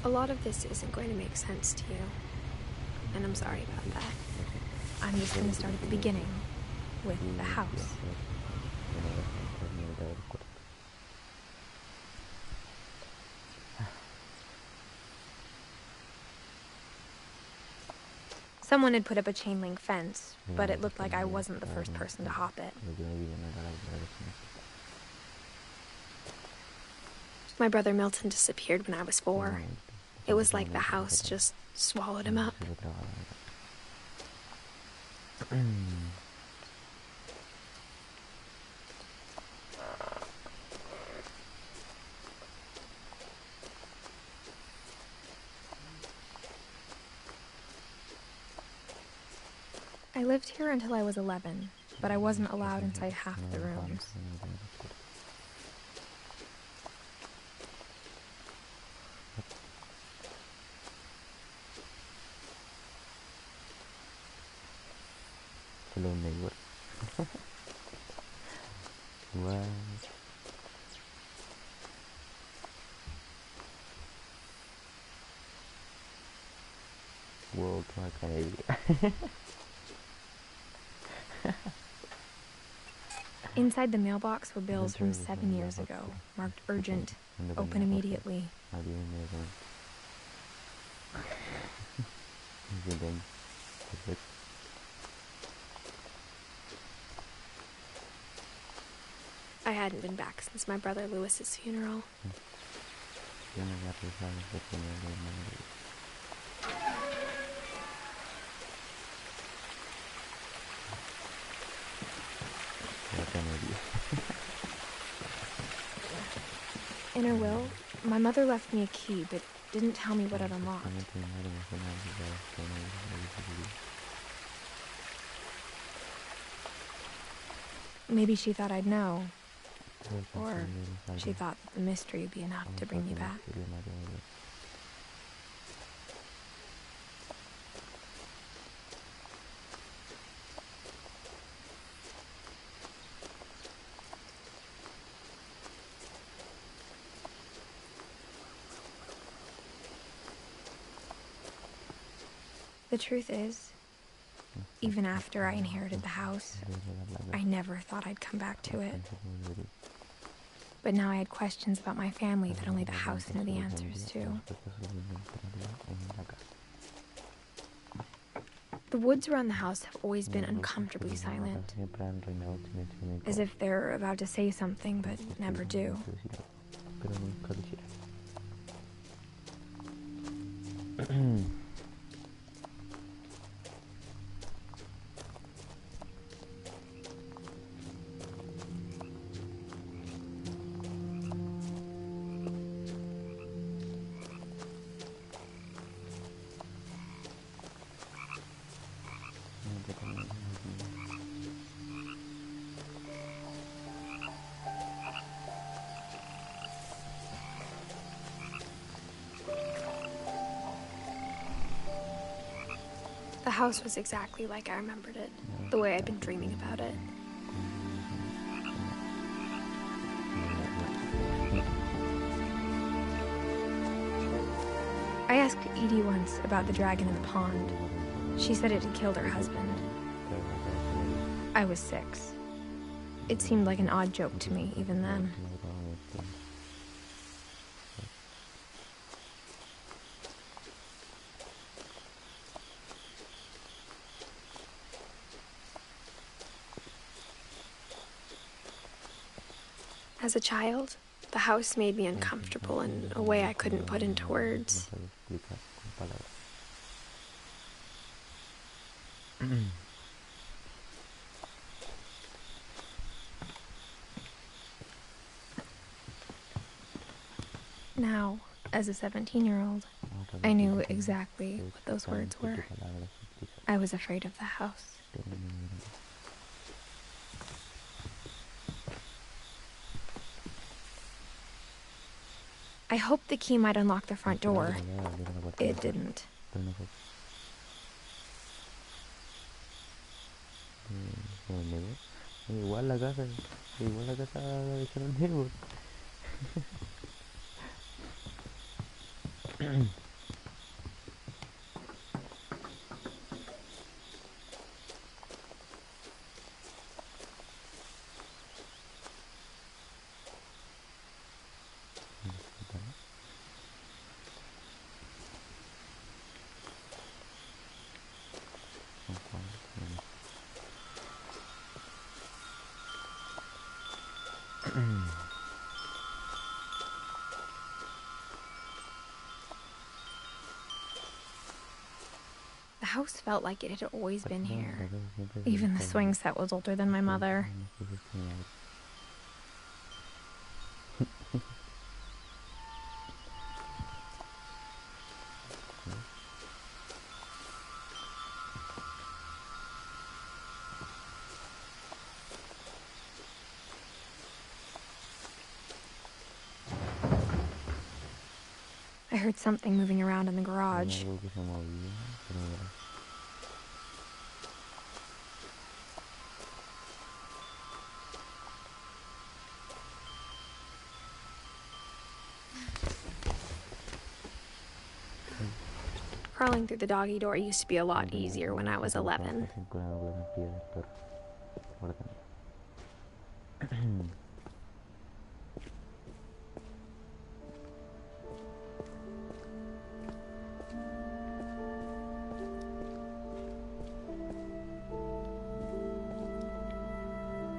A lot of this isn't going to make sense to you, and I'm sorry about that. I'm just going to start at the beginning, with the house. Someone had put up a chain link fence, but it looked like I wasn't the first person to hop it. My brother Milton disappeared when I was 4. It was like the house just swallowed him up. I lived here until I was 11, but I wasn't allowed inside half the rooms. Hello neighbor. Wow. Wow, qué bacana. Inside the mailbox were bills from 7 years ago, marked urgent, open immediately. I hadn't been back since my brother Lewis's funeral. In her will, my mother left me a key, but didn't tell me what it unlocked. Maybe she thought I'd know, or she thought that the mystery would be enough to bring me back. The truth is, even after I inherited the house, I never thought I'd come back to it. But now I had questions about my family that only the house knew the answers to. The woods around the house have always been uncomfortably silent, as if they're about to say something but never do. The house was exactly like I remembered it, the way I'd been dreaming about it. I asked Edie once about the dragon in the pond. She said it had killed her husband. I was 6. It seemed like an odd joke to me, even then. As a child, the house made me uncomfortable in a way I couldn't put into words. Now, as a 17-year-old, I knew exactly what those words were. I was afraid of the house. I hoped the key might unlock the front door. It didn't. Igual la casa la dejaron neighbor. The house felt like it had always been here. Even the swing set was older than my mother. I heard something moving around in the garage. Crawling through the doggy door used to be a lot easier when I was 11.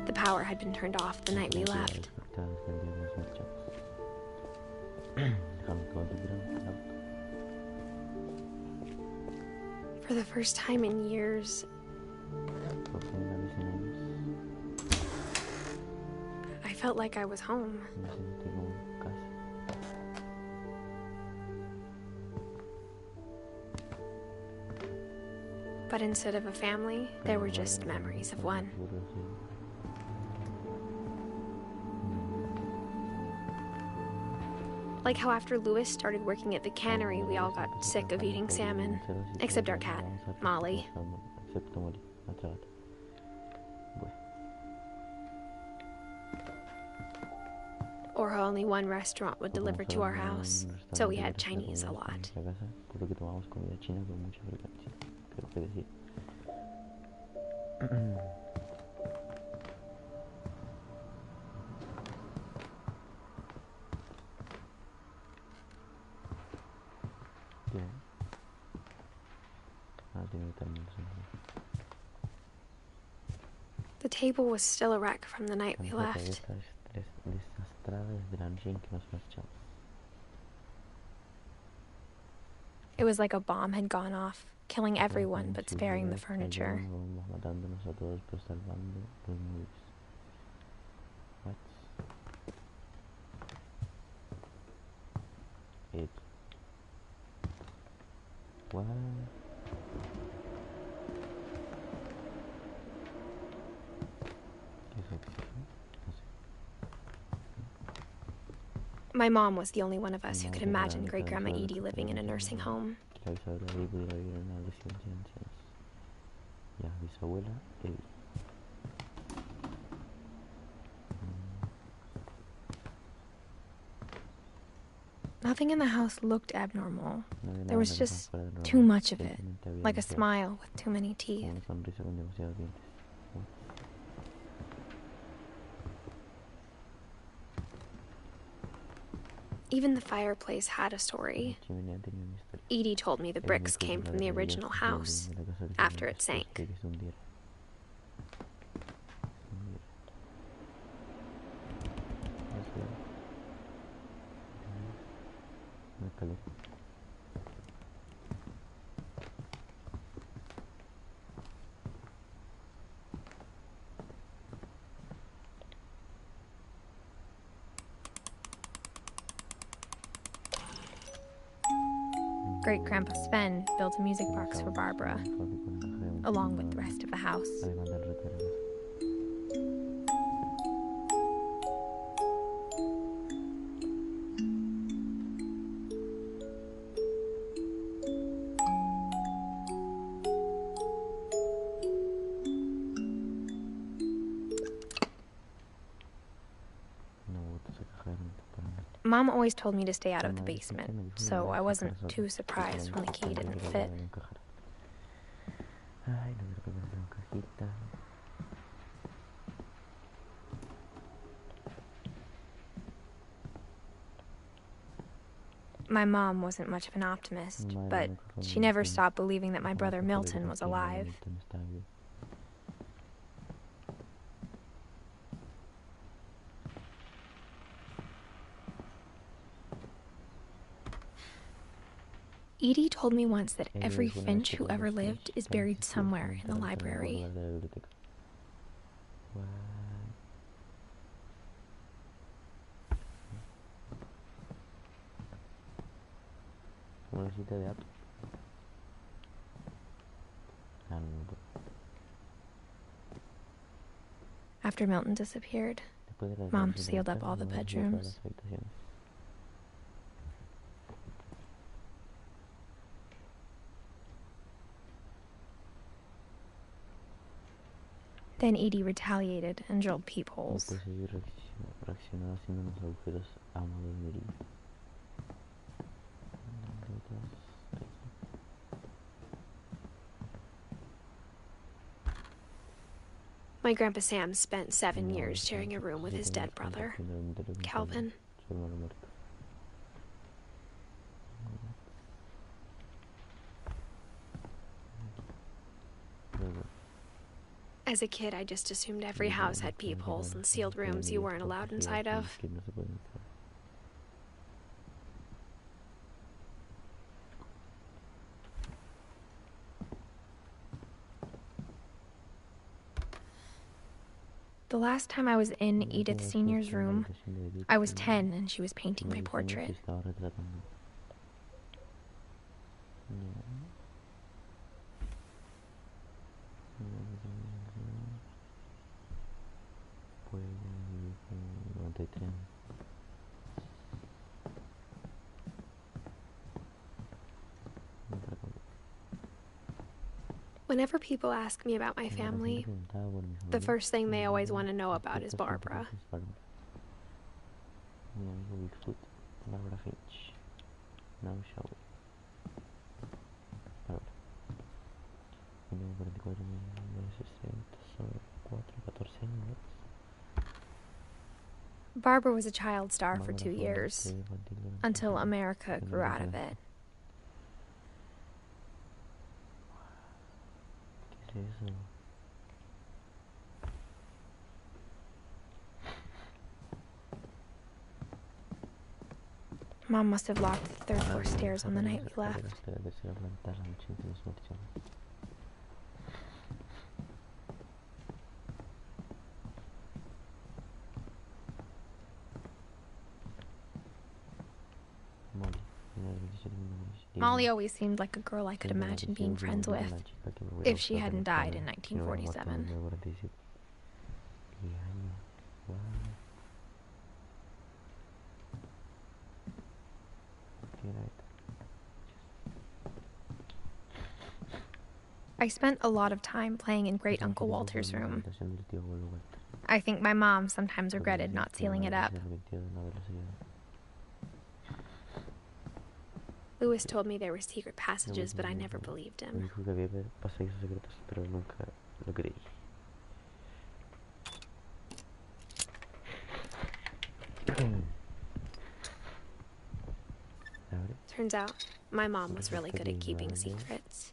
The power had been turned off the night we left. For the first time in years, I felt like I was home. But instead of a family, there were just memories of one. Like how after Louis started working at the cannery, we all got sick of eating salmon. Except our cat, Molly. Or how only one restaurant would deliver to our house, so we had Chinese a lot. The table was still a wreck from the night we left. It was like a bomb had gone off, killing everyone but sparing the furniture. What? My mom was the only one of us who could imagine Great-Grandma Edie living in a nursing home. Nothing in the house looked abnormal. There was just too much of it, like a smile with too many teeth. Even the fireplace had a story. Edie told me the bricks came from the original house, after it sank. Great-Grandpa Sven built a music box for Barbara, along with the rest of the house. Mom always told me to stay out of the basement, so I wasn't too surprised when the key didn't fit. Ay, no quiero que me una cajita. My mom wasn't much of an optimist, but she never stopped believing that my brother Milton was alive. Edie told me once that every Finch who ever lived is buried somewhere in the library. After Milton disappeared, Mom sealed up all the bedrooms. Then Edie retaliated and drilled peepholes. My Grandpa Sam spent 7 years sharing a room with his dead brother, Calvin. As a kid, I just assumed every house had peepholes and sealed rooms you weren't allowed inside of. The last time I was in Edith Sr.'s room, I was 10 and she was painting my portrait. Whenever people ask me about my family, the first thing they always want to know about is Barbara. Barbara was a child star for 2 years, until America grew out of it. Mom must have locked the third floor stairs on the night we left. Molly always seemed like a girl I could imagine being friends with, if she hadn't died in 1947. I spent a lot of time playing in Great Uncle Walter's room. I think my mom sometimes regretted not sealing it up. Lewis told me there were secret passages, but I never believed him. Turns out, my mom was really good at keeping secrets.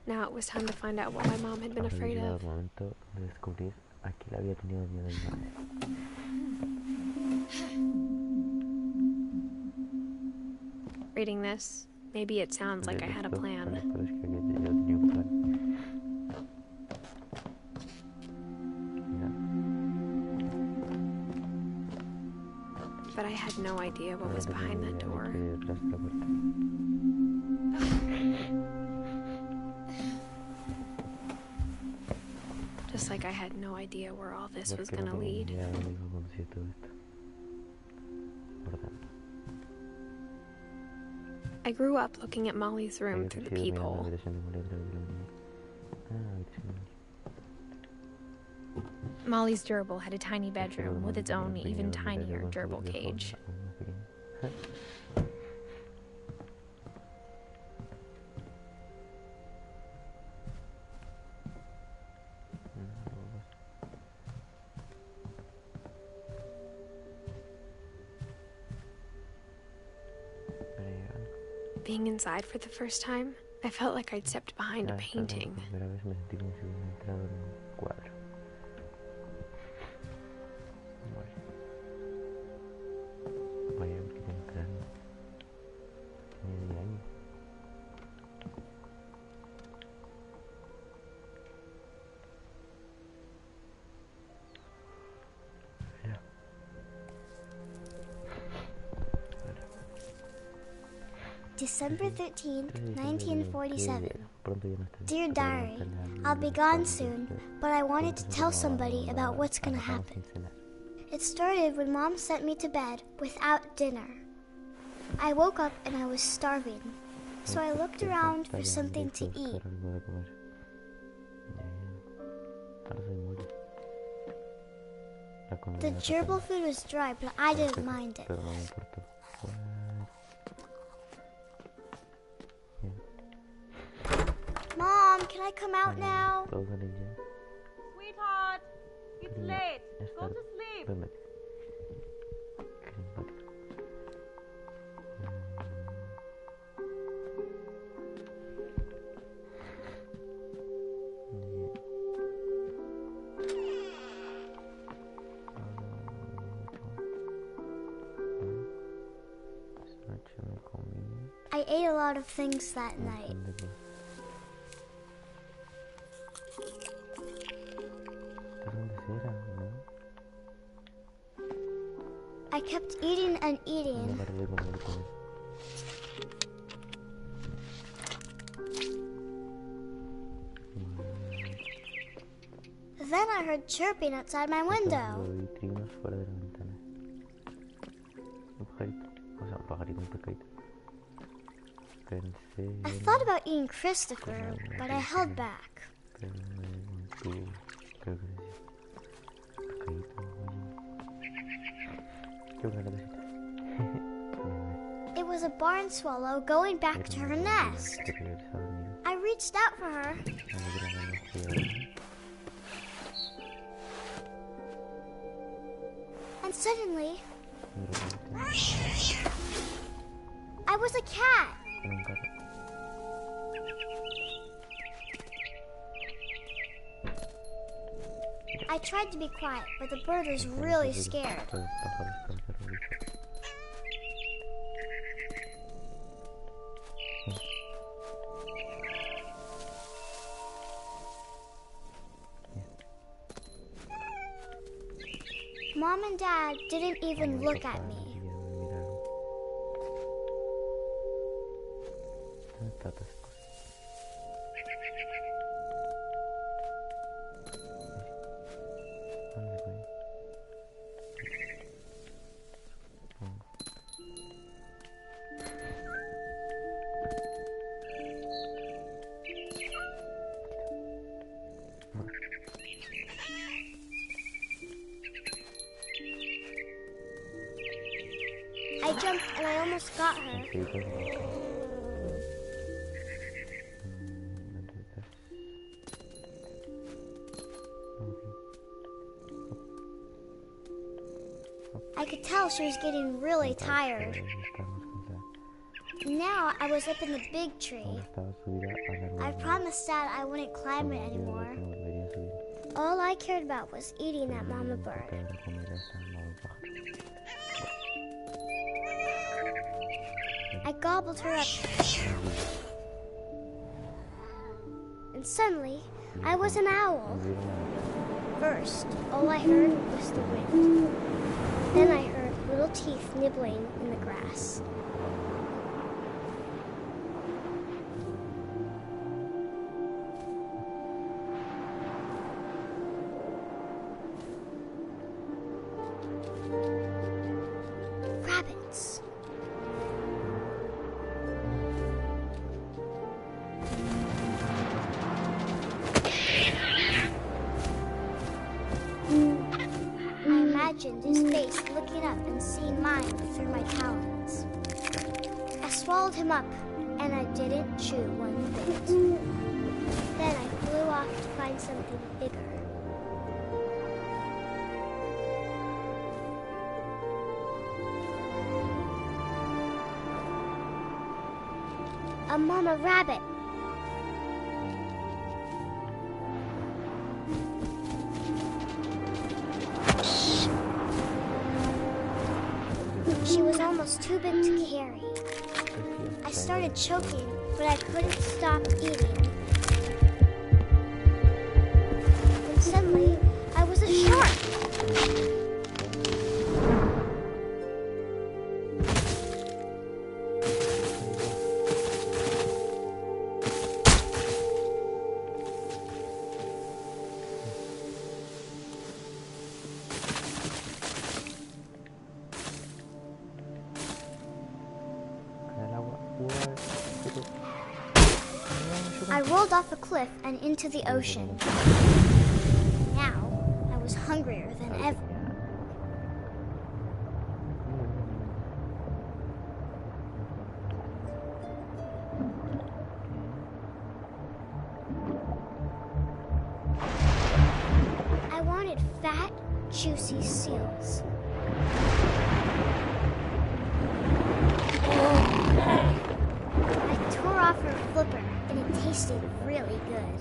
Now it was time to find out what my mom had been afraid of. Reading this, maybe it sounds like I had a plan. But I had no idea what was behind that door. Just like I had no idea where all this was gonna lead. I grew up looking at Molly's room through the peephole. Molly's gerbil had a tiny bedroom with its own even tinier gerbil cage. Being inside for the first time, I felt like I'd stepped behind a painting. December 13th, 1947. Dear Diary, I'll be gone soon, but I wanted to tell somebody about what's gonna happen. It started when Mom sent me to bed without dinner. I woke up and I was starving, so I looked around for something to eat. The gerbil food was dry, but I didn't mind it. Mom, can I come out now? Sweetheart, it's late. Go to sleep. I ate a lot of things that night. I kept eating and eating. Then I heard chirping outside my window. I thought about eating Christopher, but I held back. It was a barn swallow going back to her nest. I reached out for her. And suddenly, I was a cat. I tried to be quiet, but the bird was really scared. Mom and Dad didn't even look at me. I jumped and I almost got her. I could tell she was getting really tired. Now I was up in the big tree. I promised Dad I wouldn't climb it anymore. All I cared about was eating that mama bird. I gobbled her up. And suddenly, I was an owl. First, all I heard was the wind. Then I heard little teeth nibbling in the grass. Rabbits. imagined his face looking up and seeing mine through my talons. I swallowed him up, and I didn't chew one bit. Then I flew off to find something bigger. A mama rabbit. She was almost too big to carry. I started choking, but I couldn't stop eating. And suddenly, I was a shark. I rolled off a cliff and into the ocean. Now, I was hungrier than ever. I wanted fat, juicy seals. I tore off her flipper, and it tasted really good.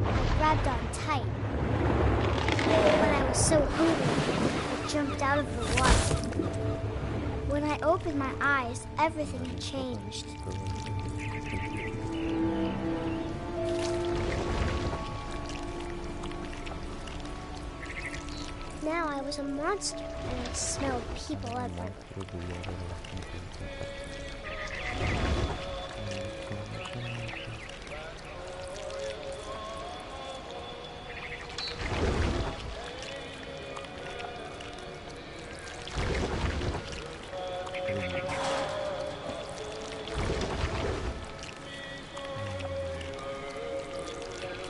I grabbed on tight. But I was so hungry, I jumped out of the water. When I opened my eyes, everything had changed. Now I was a monster, and I smelled people everywhere.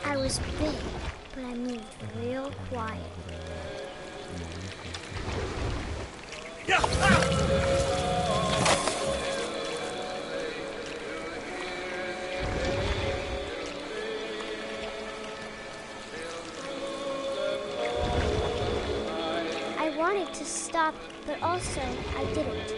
I was big, but I moved real quiet. I wanted to stop, but also I didn't.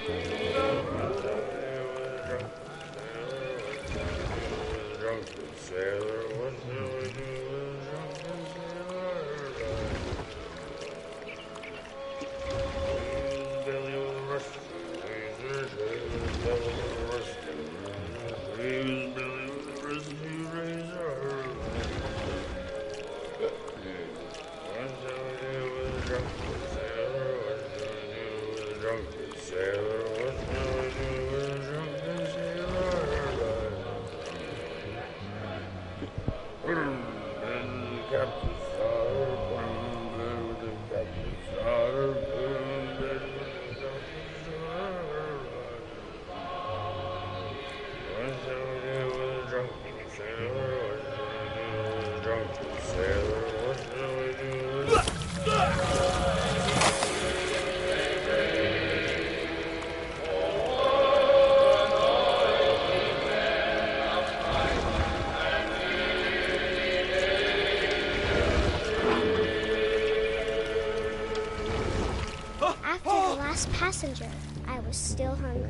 Passenger, I was still hungry.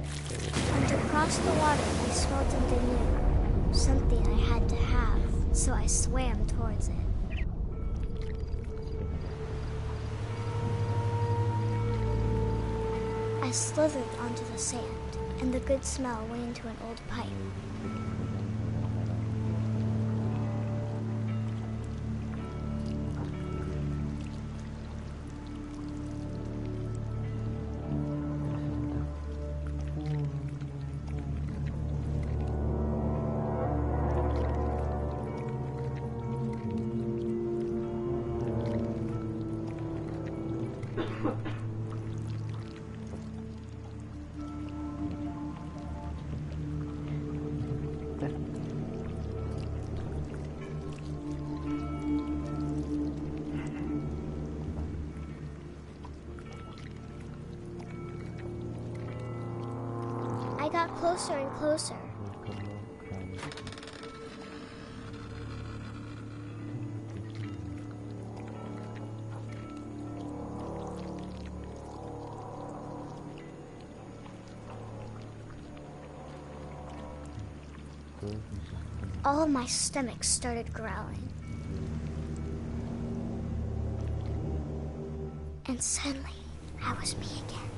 And to cross the water, I smelled something new. Something I had to have, so I swam towards it. I slithered onto the sand, and the good smell went into an old pipe. closer and closer. All of my stomach started growling. And suddenly, I was me again.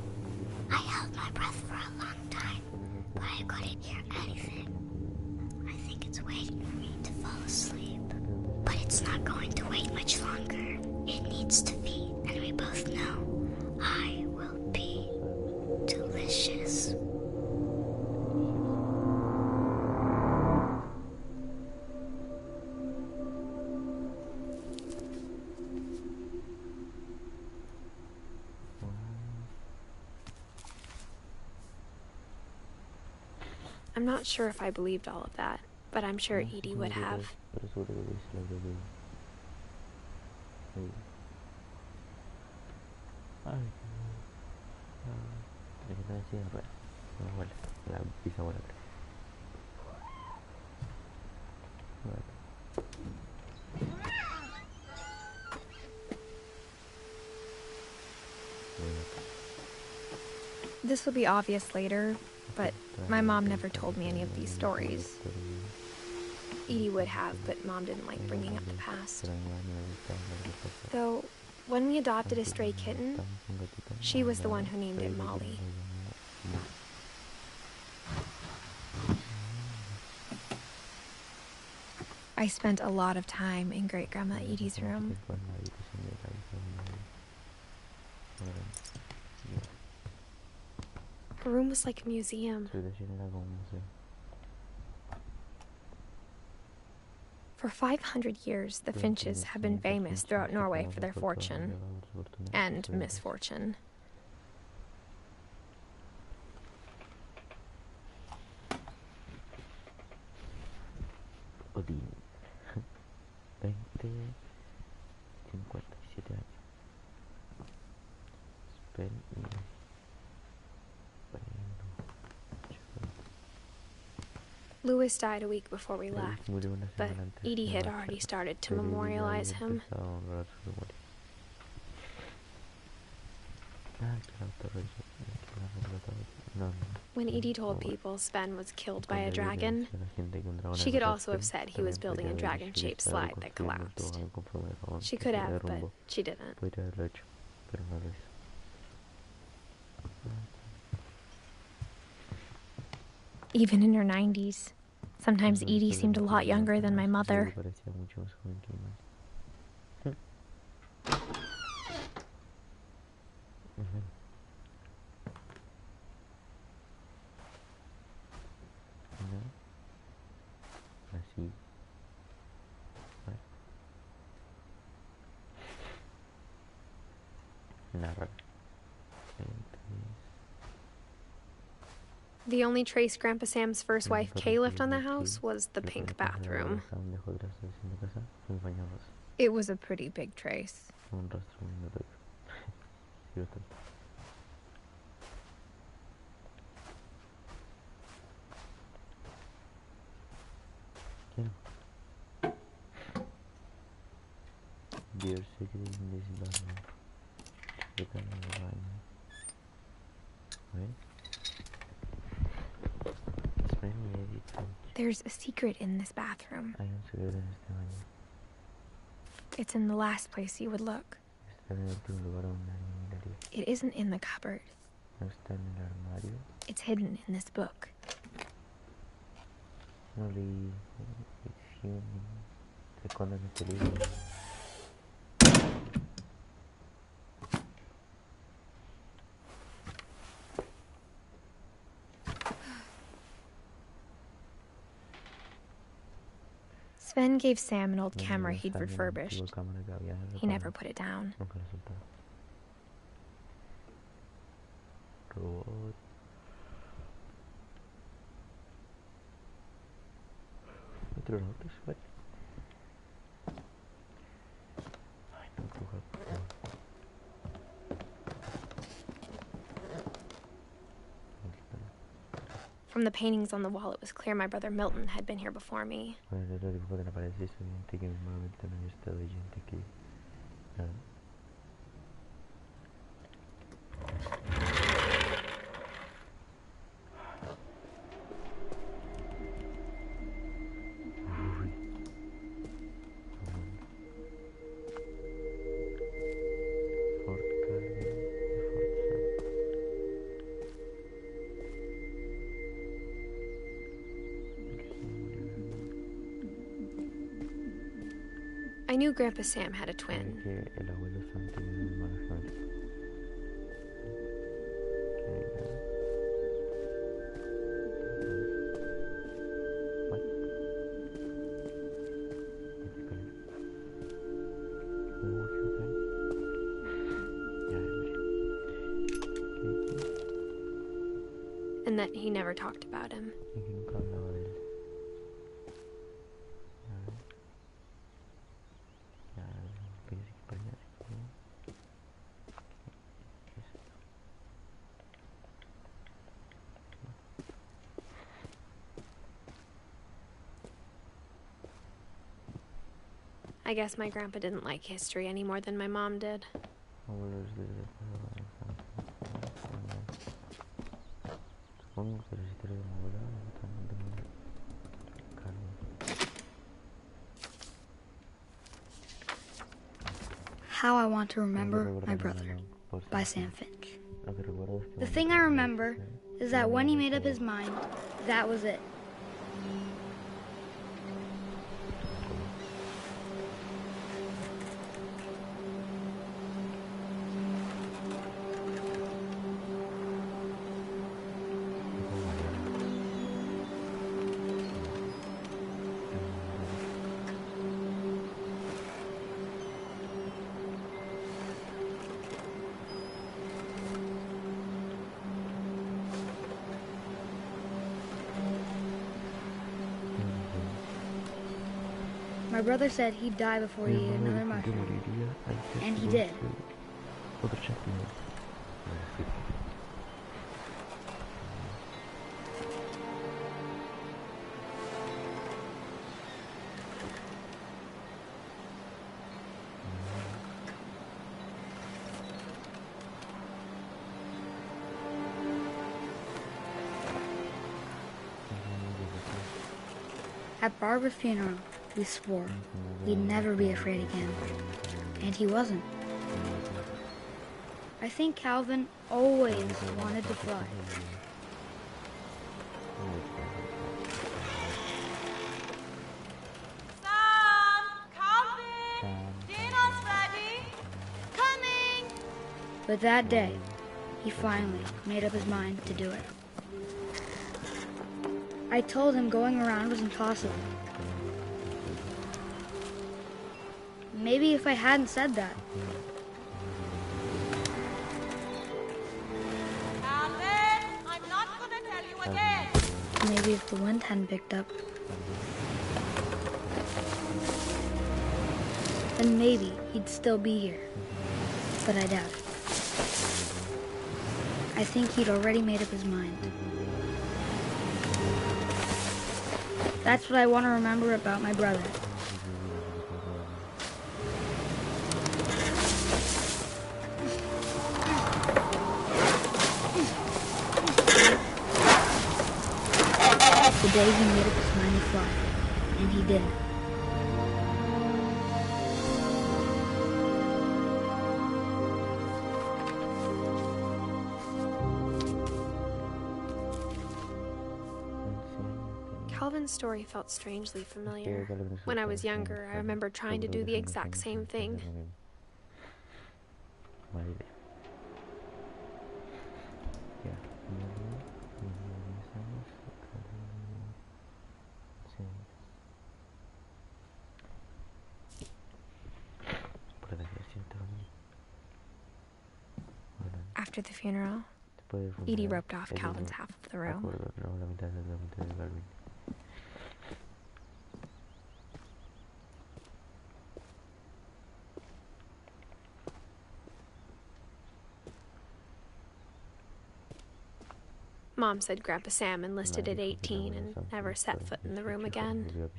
I held my breath for a long time, but I couldn't hear anything. I think it's waiting for me to fall asleep. But it's not going to wait much longer. It needs to be, and we both know I will be delicious. I'm not sure if I believed all of that, but I'm sure Edie would have. This will be obvious later, but my mom never told me any of these stories. Edie would have, but Mom didn't like bringing up the past. Though, when we adopted a stray kitten, she was the one who named it Molly. I spent a lot of time in Great-Grandma Edie's room. Her room was like a museum. For 500 years, the Finches have been famous throughout Norway for their fortune and misfortune. Odin. 57 años. Sven y Louis died a week before we left, but Edie had already started to memorialize him. When Edie told people Sven was killed by a dragon, she could also have said he was building a dragon-shaped slide that collapsed. She could have, but she didn't. Even in her 90s, sometimes Edie seemed a lot younger than my mother. The only trace Grandpa Sam's first wife, Kay, left on the house was the pink bathroom. It was a pretty big trace. There's a secret in this bathroom. It's in the last place you would look. It isn't in the cupboard. It's hidden in this book. Sven gave Sam an old camera he'd refurbished. He never put it down. From the paintings on the wall, it was clear my brother Milton had been here before me. Bueno, de los dibujos de la pared es evidente que normalmente no había estado oyente aquí. Nada. I knew Grandpa Sam had a twin. Que el abuelo Sam tenía un hermano gemelo. What? And that he never talked about him. I guess my grandpa didn't like history any more than my mom did. How I Want to Remember My Brother by Sam Finch. The thing I remember is that when he made up his mind, that was it. My brother said he'd die before he ate another mushroom, and he did. At Barbara's funeral, we swore we'd never be afraid again, and he wasn't. I think Calvin always wanted to fly. Sam! Calvin! Dinner's ready! Coming! But that day, he finally made up his mind to do it. I told him going around was impossible. Maybe if I hadn't said that. Calvin! I'm not gonna tell you again! Maybe if the wind hadn't picked up. Then maybe he'd still be here. But I doubt it. I think he'd already made up his mind. That's what I want to remember about my brother. The day he made up his mind to fly, and he did. Calvin's story felt strangely familiar. When I was younger, I remember trying to do the exact same thing. After the funeral, Edie roped off Calvin's half of the room. Mom said Grandpa Sam enlisted at 18 and never set foot in the room again.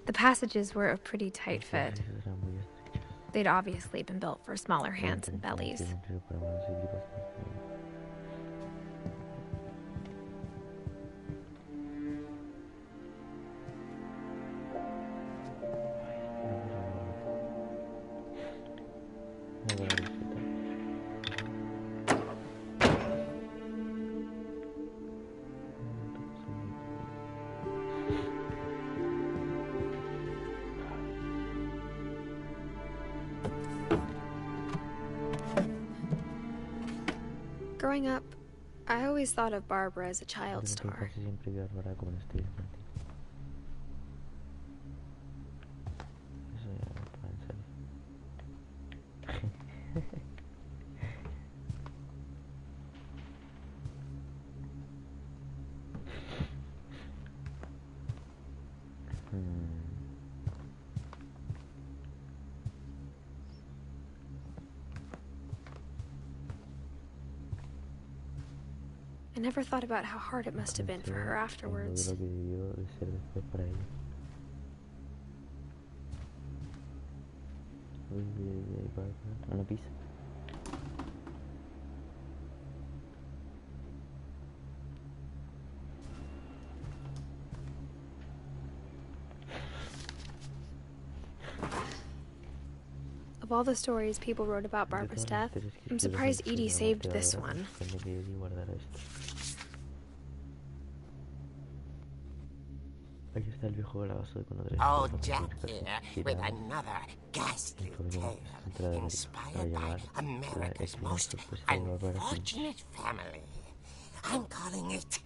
The passages were a pretty tight fit. They'd obviously been built for smaller hands and bellies. Growing up, I always thought of Barbara as a child star. I never thought about how hard it must have been for her afterwards. Of all the stories people wrote about Barbara's death, I'm surprised Edie saved this one. Oh, Jack here with another ghastly tale inspired by America's most unfortunate family. I'm calling it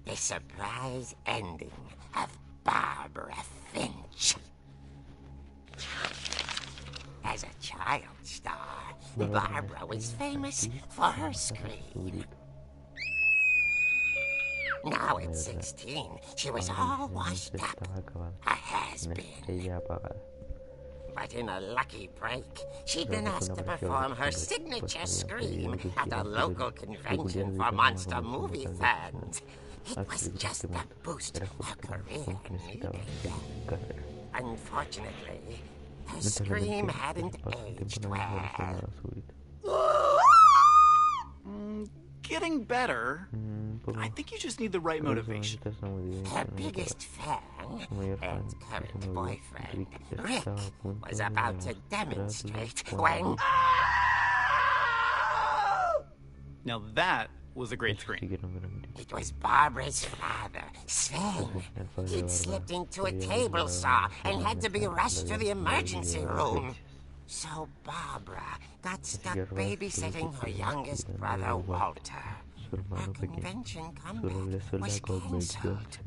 The Surprise Ending of Barbara Finch. As a child star, Barbara was famous for her scream. Now at 16, she was all washed up, a has-been. But in a lucky break, she'd been asked to perform her signature scream at a local convention for monster movie fans. It was just the boost her career needed. Unfortunately, her scream hadn't aged well. Getting better. I think you just need the right motivation. Her biggest fan and current boyfriend, Rick, was about to demonstrate when... Now that was a great scream. It was Barbara's father, Sven. He'd slipped into a table saw and had to be rushed to the emergency room. So Barbara got stuck babysitting her youngest brother, Walter. Her convention comeback was cancelled.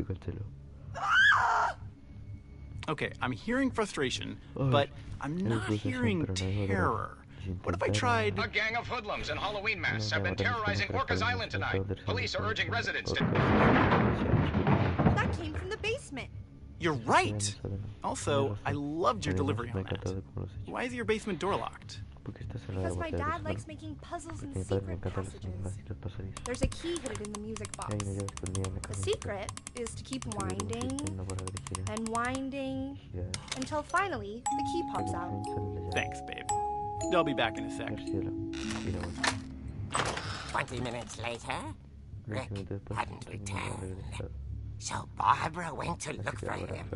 Okay, I'm hearing frustration, but I'm not hearing terror. What if I tried... A gang of hoodlums in Halloween masks have been terrorizing Orcas Island tonight. Police are urging residents to... That came from the basement. You're right! Also, I loved your delivery on that. Why is your basement door locked? Because my dad likes making puzzles and secret passages. There's a key hidden in the music box. The secret is to keep winding and winding until finally the key pops out. Thanks, babe. I'll be back in a sec. 20 minutes later, Rick hadn't returned. So Barbara went to look for him,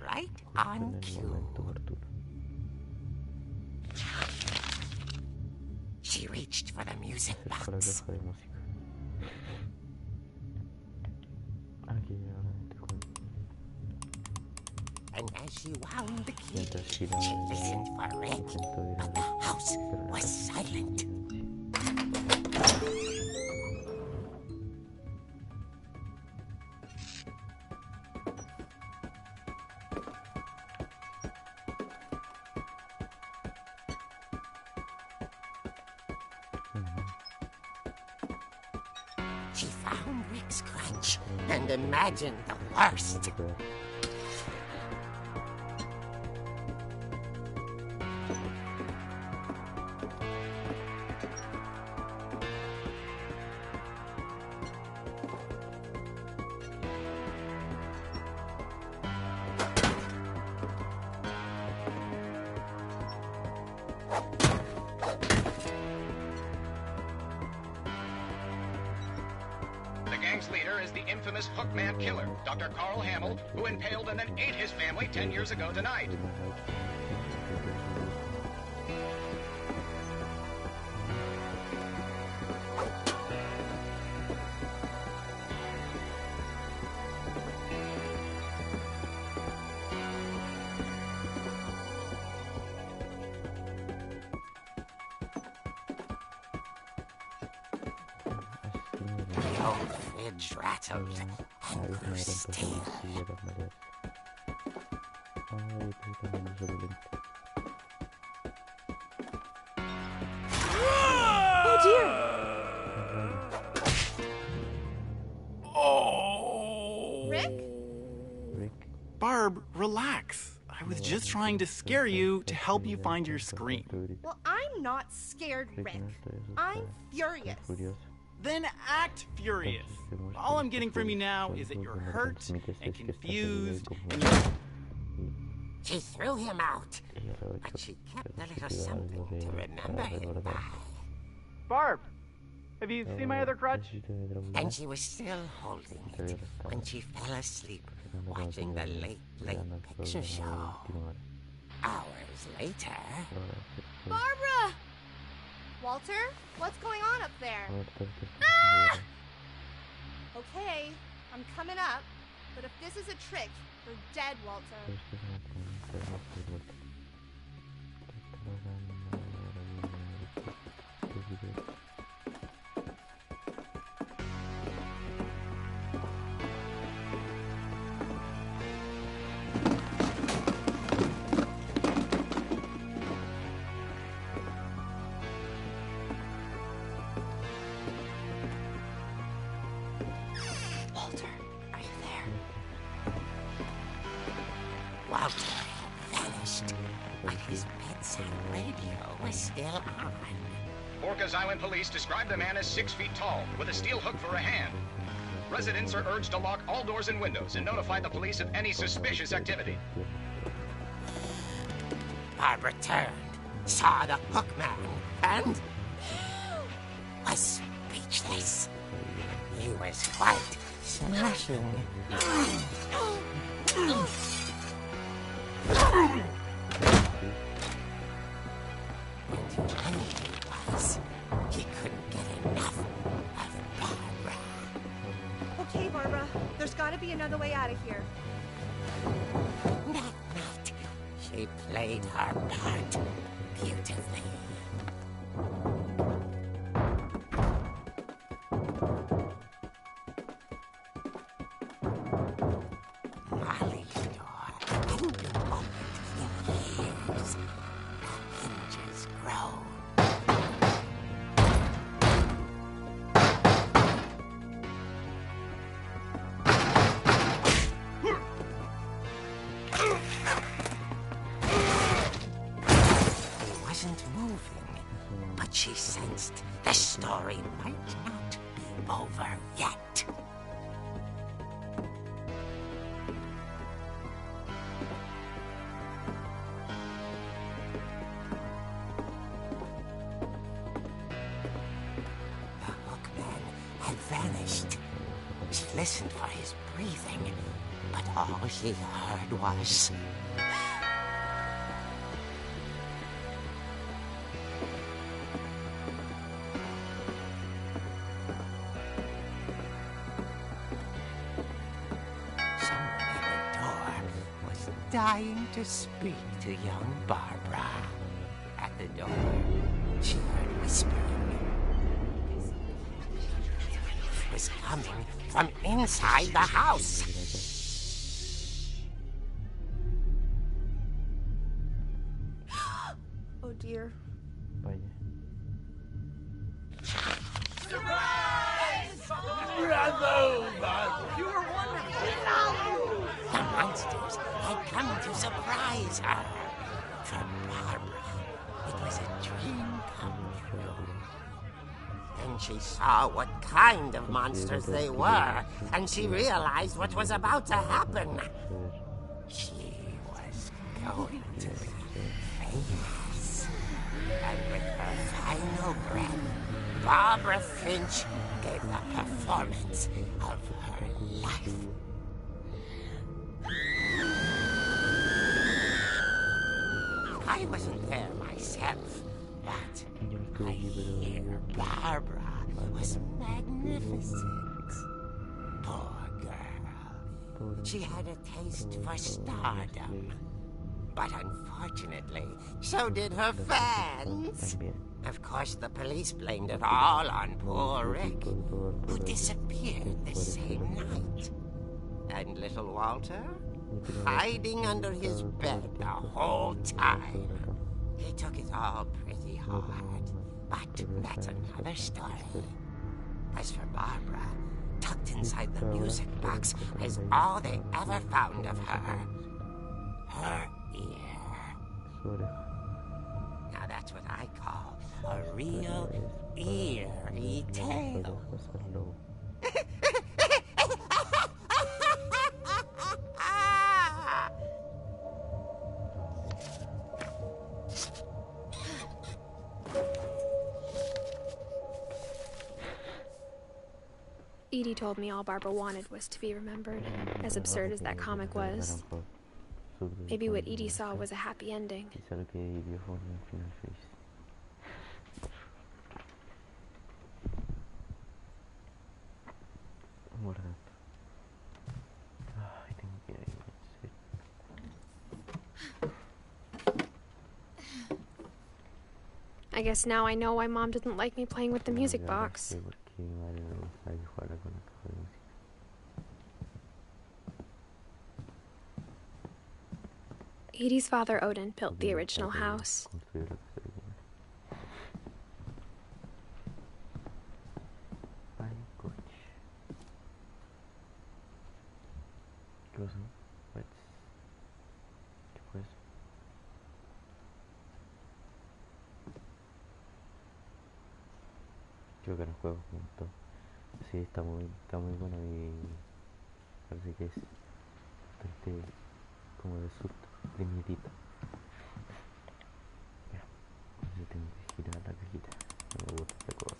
right on cue. She reached for the music box. And as she wound the key, she listened for Rick, but the house was silent. She found Rick's crutch and imagined the worst. The gang's leader is the infamous Hookman killer, Dr. Carl Hamill, who impaled and then ate his family 10 years ago tonight. The old fridge rattled and grew still. Oh dear! Oh! Rick? Barb, relax. I was just trying to scare you to help you find your screen. Well, I'm not scared, Rick. I'm furious. Then act furious. All I'm getting from you now is that you're hurt and confused and you're... She threw him out, but she kept a little something to remember him by. Barb, have you seen my other crutch? And she was still holding it when she fell asleep watching the late picture show. Hours later... Barbara! Walter, what's going on up there? Ah! Okay, I'm coming up, but if this is a trick, you're dead, Walter. Walter had vanished, but his bedside radio was still on. Orcas Island police describe the man as 6 feet tall, with a steel hook for a hand. Residents are urged to lock all doors and windows and notify the police of any suspicious activity. Barbara turned, saw the hook man, and was speechless. He was quite smashing. And when he was, he couldn't get enough of Barbara. Okay, Barbara, there's gotta be another way out of here. That night, she played her part beautifully. Molly's door hadn't been opened in years. The hinges grow. He wasn't moving, but she sensed the story might not be over yet. The hookman had vanished. She listened for his breathing, but all she heard was... Someone at the door was dying to speak to young Barbara. At the door, she heard whispering. It was coming from inside the house. Oh dear. Vaya. Surprise! come to surprise her. For Barbara, it was a dream come true. Then she saw what kind of monsters they were, and she realized what was about to happen. She was going to be famous. And with her final breath, Barbara Finch gave the performance of her life. I wasn't there myself, but I hear Barbara was magnificent. Poor girl. She had a taste for stardom. But unfortunately, so did her fans. Of course, the police blamed it all on poor Rick, who disappeared the same night. And little Walter? Hiding under his bed the whole time. He took it all pretty hard, but that's another story. As for Barbara, tucked inside the music box is all they ever found of her. Her ear. Now that's what I call a real eerie tale. Edie told me all Barbara wanted was to be remembered, as absurd as that comic was. Maybe what Edie saw was a happy ending. I guess now I know why Mom didn't like me playing with the music box. Edie's father, Odin, built the original house. Creo que no juego juntos. Sí, está muy bueno y parece que es bastante como de susto, de miedito. Ya, entonces tengo que girar la cajita. No me gusta esta cosa.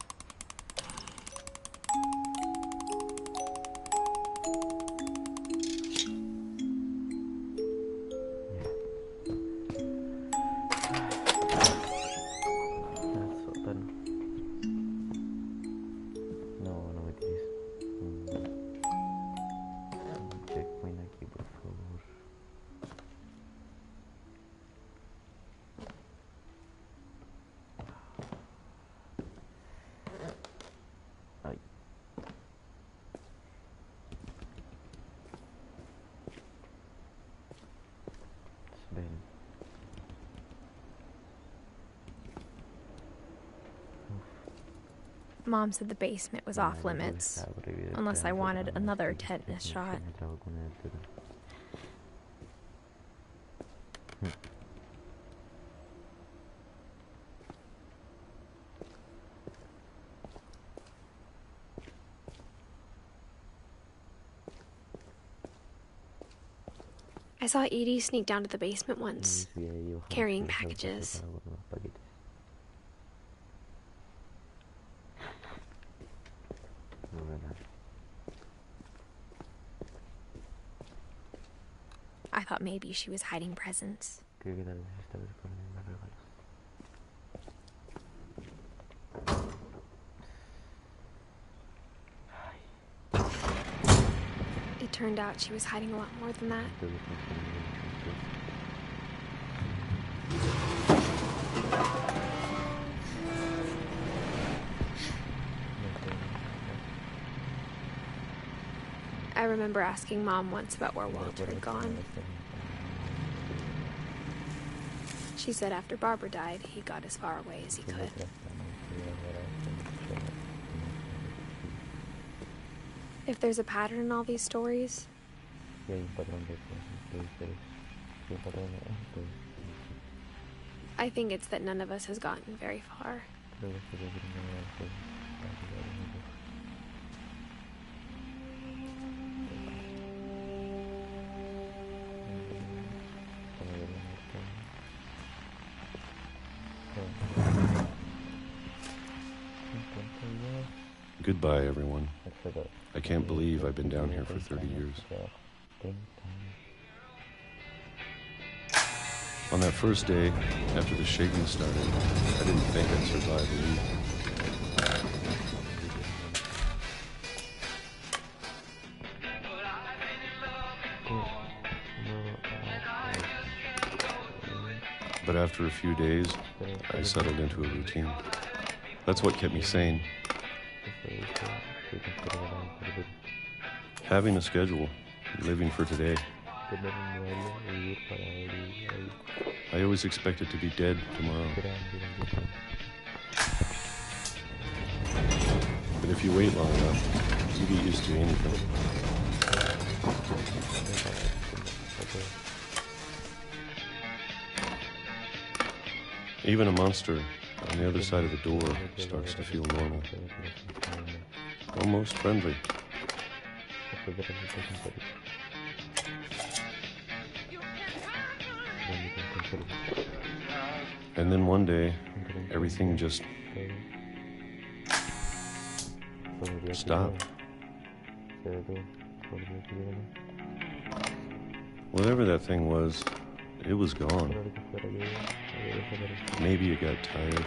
Mom said the basement was off limits, unless I wanted another tetanus shot. I saw Edie sneak down to the basement once, carrying packages. I thought maybe she was hiding presents. It turned out she was hiding a lot more than that. I remember asking Mom once about where Walter had gone. She said after Barbara died, he got as far away as he could. If there's a pattern in all these stories, I think it's that none of us has gotten very far. Goodbye, everyone. I can't believe I've been down here for 30 years. On that first day, after the shaking started, I didn't think I'd survive a week. But after a few days, I settled into a routine. That's what kept me sane. Having a schedule, living for today. I always expected to be dead tomorrow. But if you wait long enough, you get used to anything. Even a monster on the other side of the door starts to feel normal. Almost friendly. And then one day, everything just stopped. Whatever that thing was, it was gone. Maybe it got tired of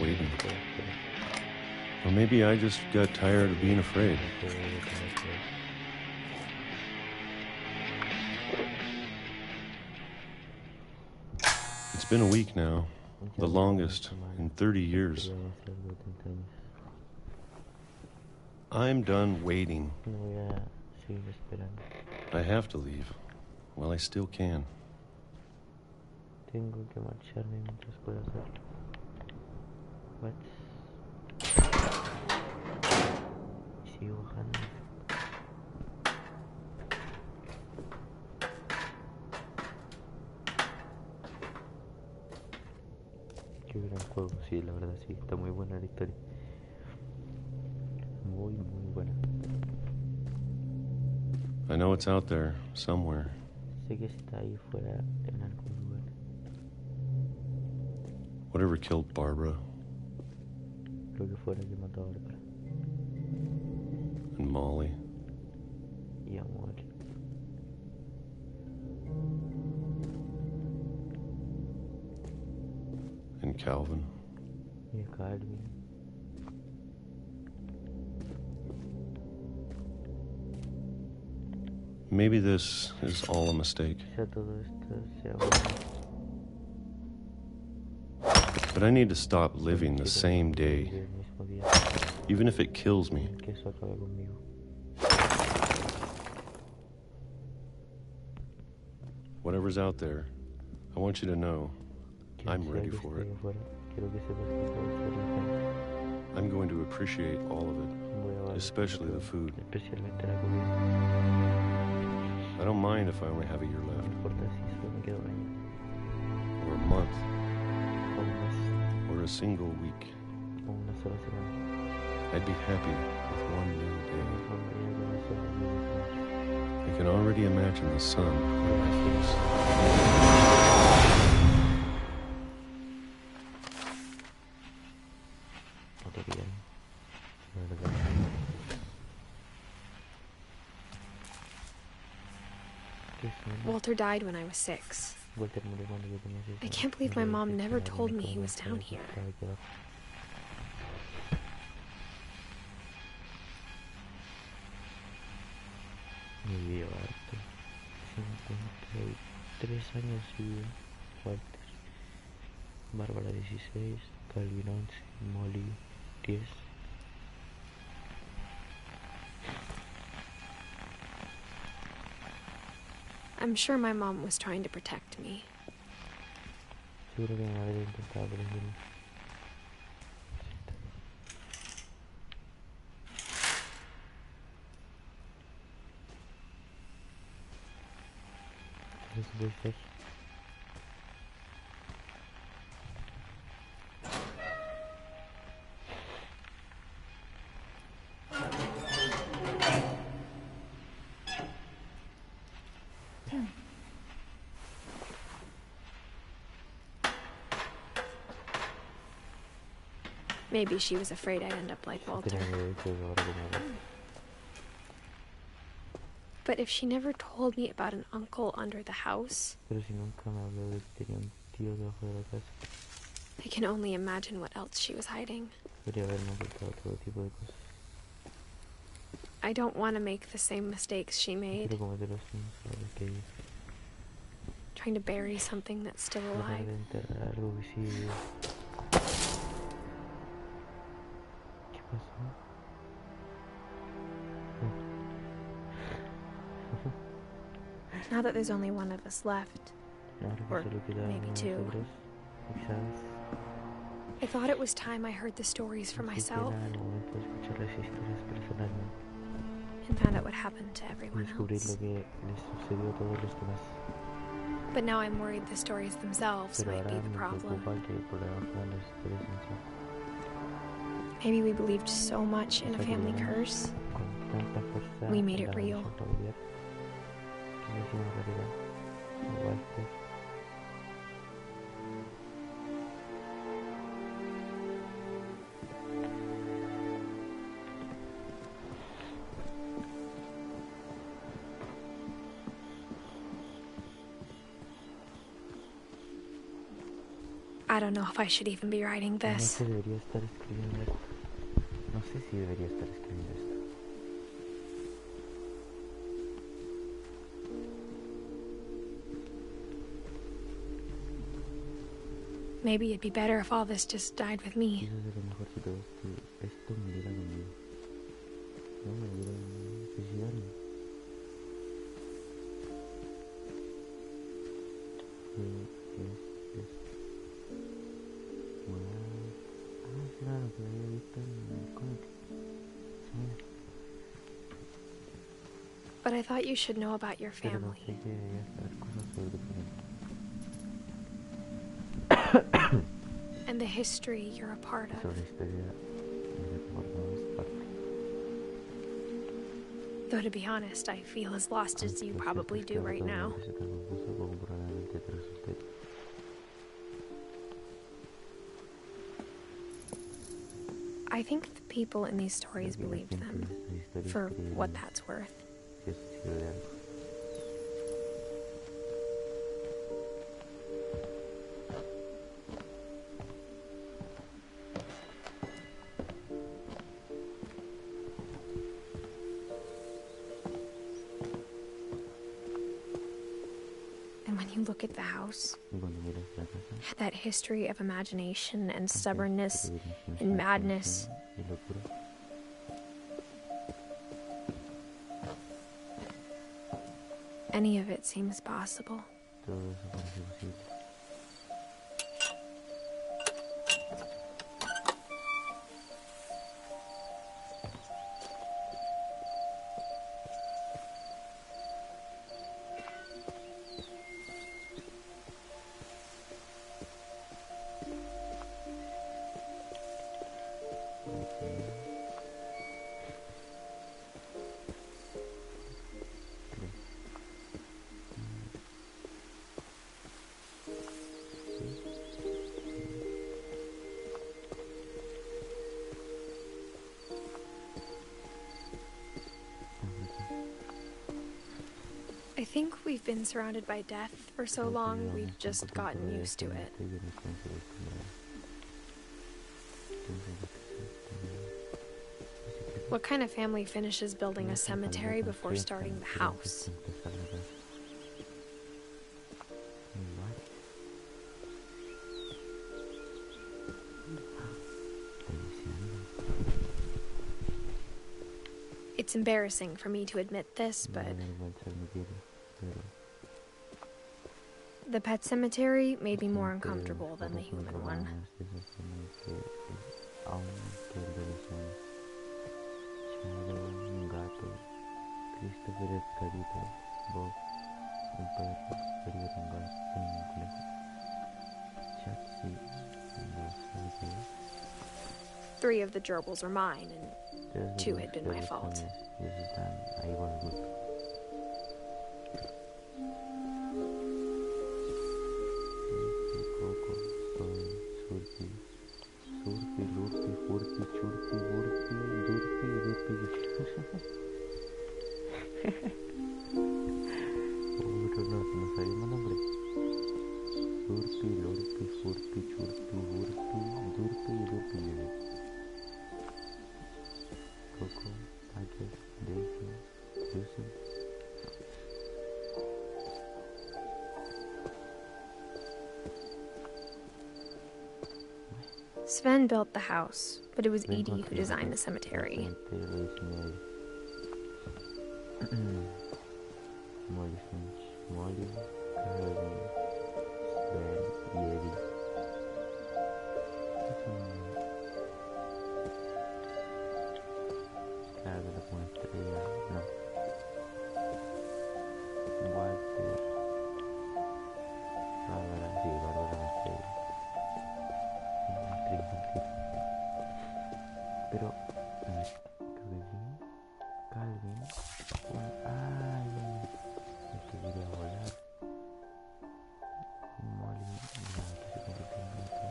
waiting. Or maybe I just got tired of being afraid. It's been a week now, the longest in 30 years. I'm done waiting. I have to leave. Well, I still can. Tengo que marcharme mientras pueda hacerlo. What? Sigo bajando. Qué gran juego, sí, la verdad sí, está muy buena la historia. Muy, muy buena. I know it's out there, somewhere. Sé que está ahí fuera en algún lugar. Whatever killed Barbara. Lo que fuera que mató a Bárbara. And Molly. Y a Molly. And Calvin. Y a Calvin. Maybe this is all a mistake. But I need to stop living the same day, even if it kills me. Whatever's out there, I want you to know I'm ready for it. I'm going to appreciate all of it, especially the food. I don't mind if I only have a year left. Or a month. Or a single week. I'd be happy with one new day. I can already imagine the sun on my face. Walter died when I was 6. I can't believe my mom never told me he was down here. Vivió harto. 53 años vivió. Walter. Bárbara 16, Calvin 11, Molly 10. I'm sure my mom was trying to protect me. Seguro que mi madre intentaba protegerme. Maybe she was afraid I'd end up like Walter. But if she never told me about an uncle under the house, I can only imagine what else she was hiding. I don't want to make the same mistakes she made. Trying to bury something that's still alive. Now that there's only one of us left, or maybe two, I thought it was time I heard the stories for myself and found out what happened to everyone else. But now I'm worried the stories themselves might be the problem. Maybe we believed so much in a family curse, we made it real. I don't know if I should even be writing this. Maybe it'd be better if all this just died with me. But I thought you should know about your family. And the history you're a part of. Though to be honest, I feel as lost as you probably do right now. I think the people in these stories believed them, for what that's worth. And when you look at the house, that history of imagination and stubbornness and madness, any of it seems possible. I think we've been surrounded by death for so long, we've just gotten used to it. What kind of family finishes building a cemetery before starting the house? It's embarrassing for me to admit this, but the pet cemetery made me more uncomfortable than the human one. Three of the gerbils were mine, and 2 had been my fault. No sabía más nombre. Surpi, lorpi, furpi, churpi, burpi, durpi y durpi. Coco, Packet, Daisy, Lucy. Sven built the house, but it was Edie who designed the cemetery. Molly Finch, Molly, Calvin, Sven y Edith. Calvin es una estrella, no. Walter, Bárbara, sí, Bárbara es una estrella. Pero, a ver, creo que sí. Calvin, ay, el que quería volar. Molly, la que se convirtió en gato.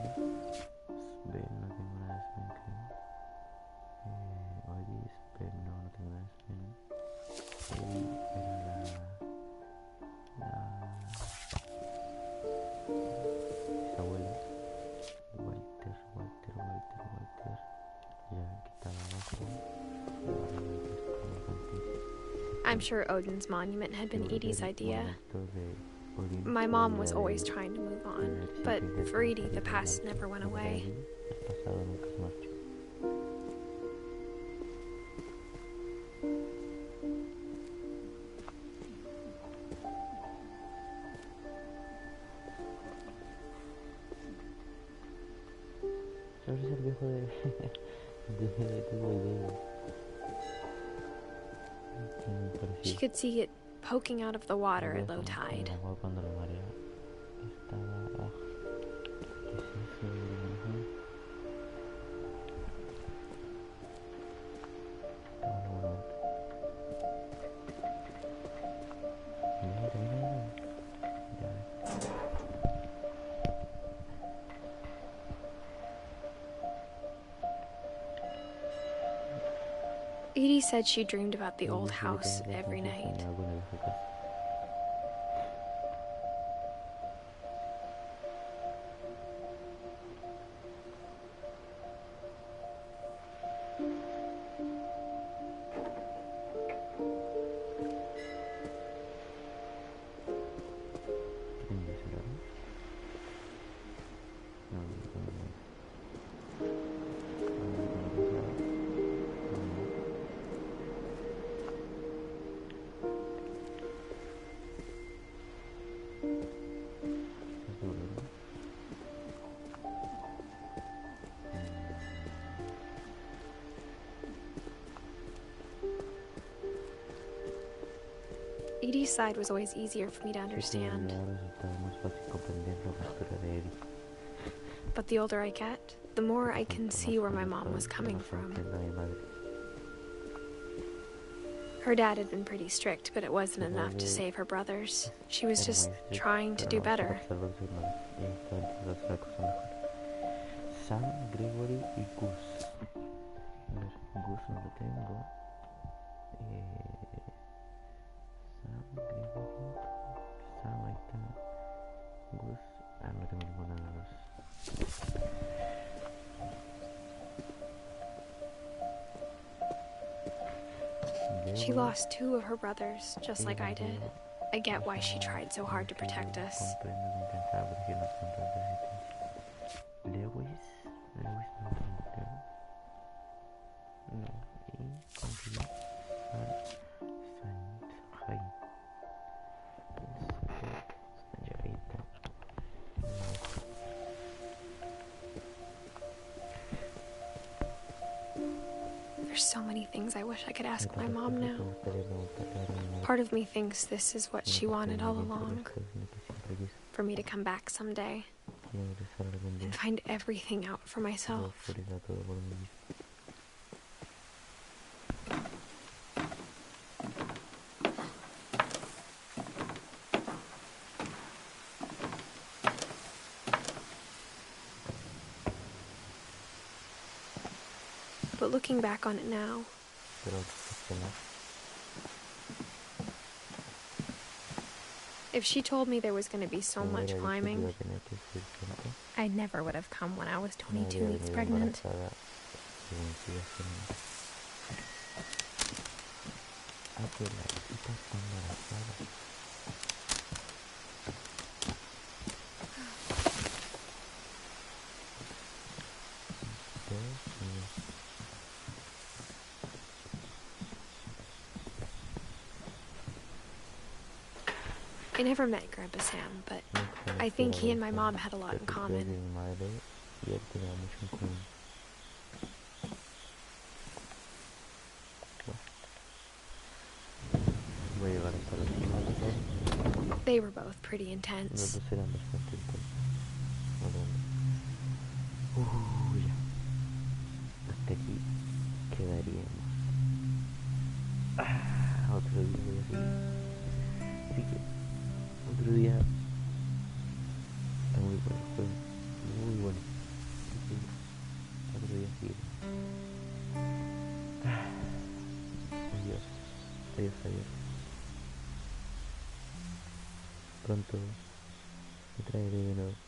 Sven, no tengo nada de Sven, creo. Oye, Sven, no tengo nada de Sven. Era mis abuelos. Walter. Ya que estaba abajo. I'm sure Odin's monument had been Edie's idea. My mom was always trying to move on, but for Edie, the past never went away. ¿Sabes el viejo de She could see it poking out of the water at low tide. Edie said she dreamed about the old house every night. Edie's side was always easier for me to understand. But the older I get, the more I can see where my mom was coming from. Her dad had been pretty strict, but it wasn't enough to save her brothers. She was just trying to do better. Sam, Gregory y Gus. A ver, Gus no lo tengo. Sam, ahí está. Gus, no tengo ninguna de las dos. She lost 2 of her brothers, just like I did. I get why she tried so hard to protect us. Lewis no lo tengo. No, y continúa. There's so many things I wish I could ask my mom now. Part of me thinks this is what she wanted all along. For me to come back someday and find everything out for myself. But looking back on it now, if she told me there was going to be so much climbing, I never would have come when I was 22 weeks pregnant. I never met Grandpa Sam, but I think he and my mom had a lot in common. They were both pretty intense. Otro día está muy bueno el juego, muy bueno. Otro día sigue. Adiós, adiós, adiós. Pronto me traeré de nuevo.